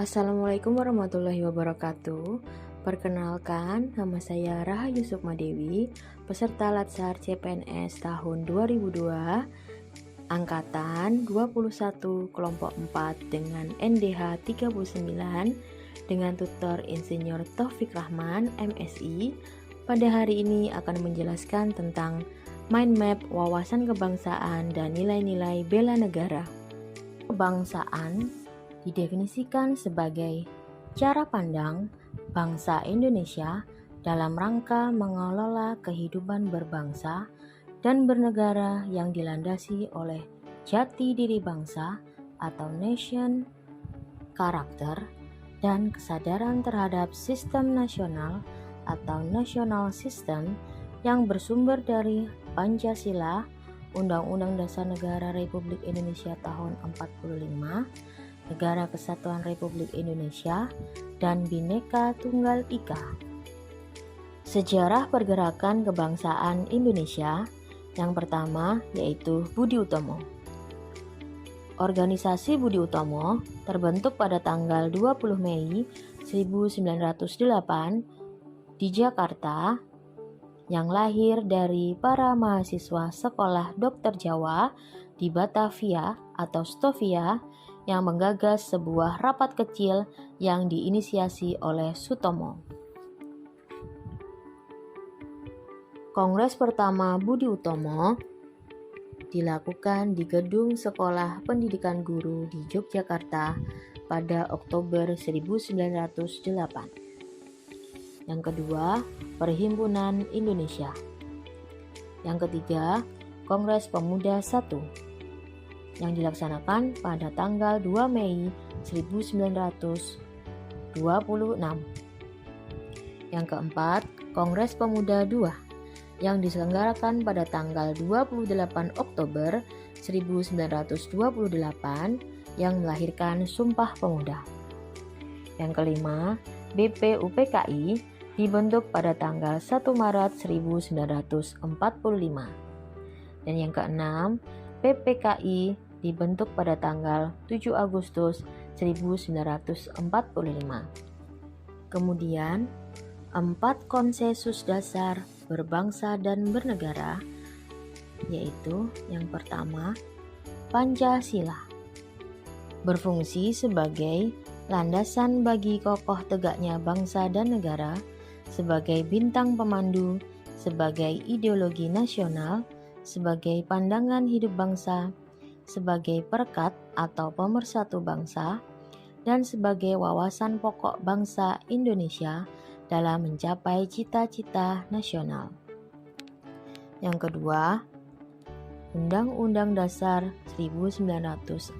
Assalamualaikum warahmatullahi wabarakatuh. Perkenalkan, nama saya Rahayu Sukmadewi, peserta Latsar CPNS tahun 2002, angkatan 21 kelompok 4 dengan NDH 39 dengan tutor Insinyur Taufik Rahman, MSI. Pada hari ini akan menjelaskan tentang mind map wawasan kebangsaan dan nilai-nilai bela negara. Kebangsaan didefinisikan sebagai cara pandang bangsa Indonesia dalam rangka mengelola kehidupan berbangsa dan bernegara yang dilandasi oleh jati diri bangsa atau nation karakter dan kesadaran terhadap sistem nasional atau national system yang bersumber dari Pancasila, Undang-Undang Dasar Negara Republik Indonesia tahun 45, Negara Kesatuan Republik Indonesia, dan Bhinneka Tunggal Ika. Sejarah pergerakan kebangsaan Indonesia yang pertama yaitu Budi Utomo. Organisasi Budi Utomo terbentuk pada tanggal 20 Mei 1908 di Jakarta yang lahir dari para mahasiswa Sekolah Dokter Jawa di Batavia atau Stovia yang menggagas sebuah rapat kecil yang diinisiasi oleh Sutomo. Kongres pertama Budi Utomo dilakukan di Gedung Sekolah Pendidikan Guru di Yogyakarta pada Oktober 1908. Yang kedua, Perhimpunan Indonesia. Yang ketiga, Kongres Pemuda I yang dilaksanakan pada tanggal 2 Mei 1926. Yang keempat, Kongres Pemuda II yang diselenggarakan pada tanggal 28 Oktober 1928 yang melahirkan Sumpah Pemuda. Yang kelima, BPUPKI dibentuk pada tanggal 1 Maret 1945. Dan yang keenam, PPKI dibentuk pada tanggal 7 Agustus 1945. Kemudian, 4 konsensus dasar berbangsa dan bernegara, yaitu yang pertama, Pancasila. Berfungsi sebagai landasan bagi kokoh tegaknya bangsa dan negara, sebagai bintang pemandu, sebagai ideologi nasional, sebagai pandangan hidup bangsa, sebagai perekat atau pemersatu bangsa, dan sebagai wawasan pokok bangsa Indonesia dalam mencapai cita-cita nasional. Yang kedua, Undang-Undang Dasar 1945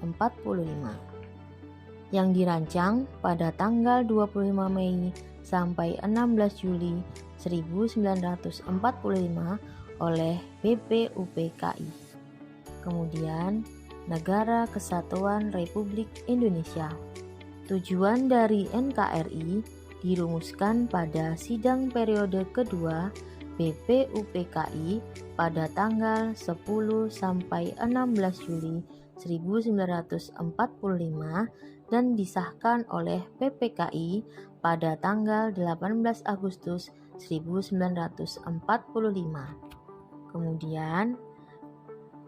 yang dirancang pada tanggal 25 Mei sampai 16 Juli 1945 oleh BPUPKI. Kemudian, Negara Kesatuan Republik Indonesia. Tujuan dari NKRI dirumuskan pada sidang periode kedua BPUPKI pada tanggal 10 sampai 16 Juli 1945 dan disahkan oleh PPKI pada tanggal 18 Agustus 1945. Kemudian,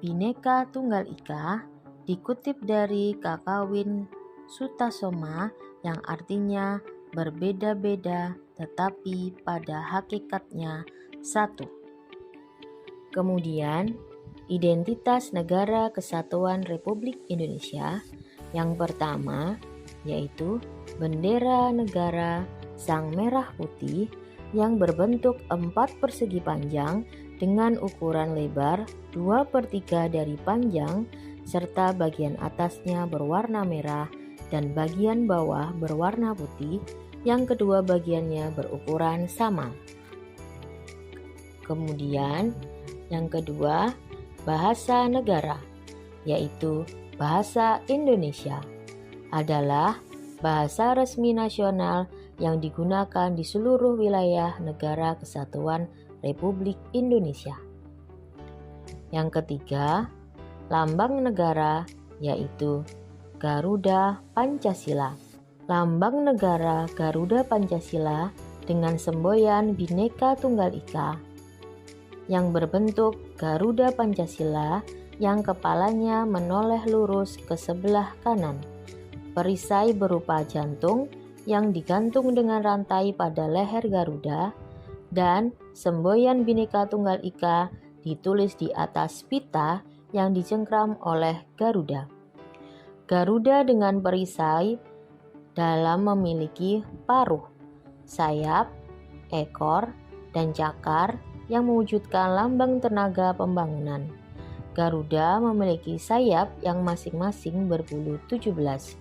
Bhinneka Tunggal Ika dikutip dari Kakawin Sutasoma yang artinya berbeda-beda tetapi pada hakikatnya satu. Kemudian, identitas Negara Kesatuan Republik Indonesia yang pertama yaitu bendera negara sang merah putih yang berbentuk 4 persegi panjang dengan ukuran lebar 2/3 dari panjang serta bagian atasnya berwarna merah dan bagian bawah berwarna putih yang kedua bagiannya berukuran sama. Kemudian yang kedua, bahasa negara, yaitu bahasa Indonesia adalah bahasa resmi nasional yang digunakan di seluruh wilayah Negara Kesatuan Republik Indonesia. Yang ketiga, lambang negara yaitu Garuda Pancasila. lambang negara Garuda Pancasila dengan semboyan Bhinneka Tunggal Ika yang berbentuk Garuda Pancasila yang kepalanya menoleh lurus ke sebelah kanan, perisai berupa jantung yang digantung dengan rantai pada leher Garuda, dan semboyan Bhinneka Tunggal Ika ditulis di atas pita yang dicengkram oleh Garuda. Garuda dengan perisai dalam memiliki paruh, sayap, ekor, dan cakar yang mewujudkan lambang tenaga pembangunan. Garuda memiliki sayap yang masing-masing berbulu 17,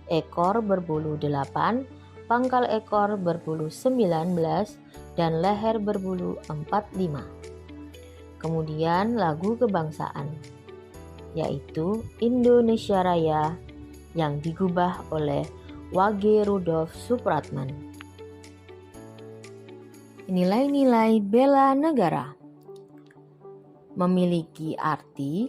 ekor berbulu 8, pangkal ekor berbulu 19, dan leher berbulu 45. Kemudian lagu kebangsaan, yaitu Indonesia Raya yang digubah oleh Wage Rudolf Supratman. Nilai-nilai bela negara memiliki arti,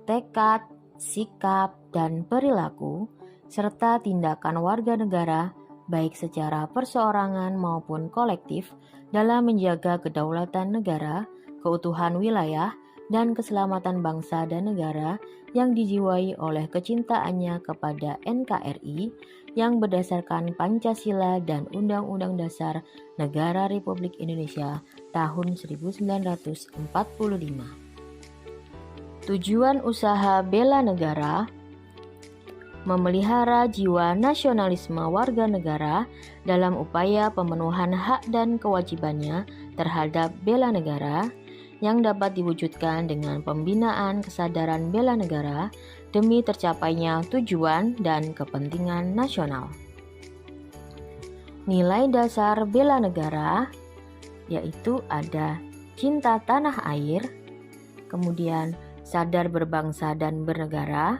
tekad, sikap, dan perilaku, serta tindakan warga negara baik secara perseorangan maupun kolektif dalam menjaga kedaulatan negara, keutuhan wilayah, dan keselamatan bangsa dan negara yang dijiwai oleh kecintaannya kepada NKRI yang berdasarkan Pancasila dan Undang-Undang Dasar Negara Republik Indonesia tahun 1945. Tujuan usaha bela negara memelihara jiwa nasionalisme warga negara dalam upaya pemenuhan hak dan kewajibannya terhadap bela negara yang dapat diwujudkan dengan pembinaan kesadaran bela negara demi tercapainya tujuan dan kepentingan nasional. Nilai dasar bela negara yaitu ada cinta tanah air, kemudian sadar berbangsa dan bernegara,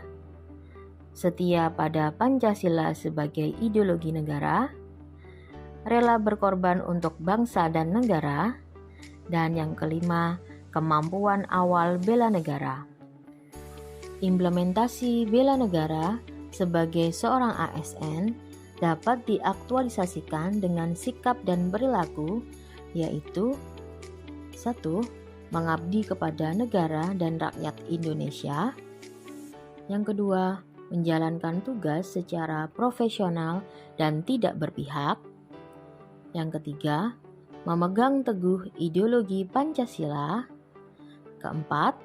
setia pada Pancasila sebagai ideologi negara, rela berkorban untuk bangsa dan negara, dan yang kelima, kemampuan awal bela negara. Implementasi bela negara sebagai seorang ASN dapat diaktualisasikan dengan sikap dan perilaku, yaitu 1. Mengabdi kepada negara dan rakyat Indonesia. Yang kedua, menjalankan tugas secara profesional dan tidak berpihak. Yang ketiga, memegang teguh ideologi Pancasila. Keempat,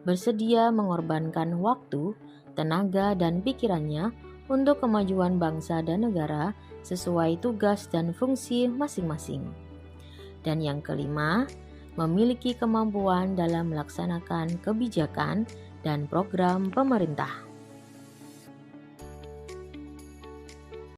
bersedia mengorbankan waktu, tenaga, dan pikirannya untuk kemajuan bangsa dan negara sesuai tugas dan fungsi masing-masing. Dan yang kelima, memiliki kemampuan dalam melaksanakan kebijakan dan program pemerintah.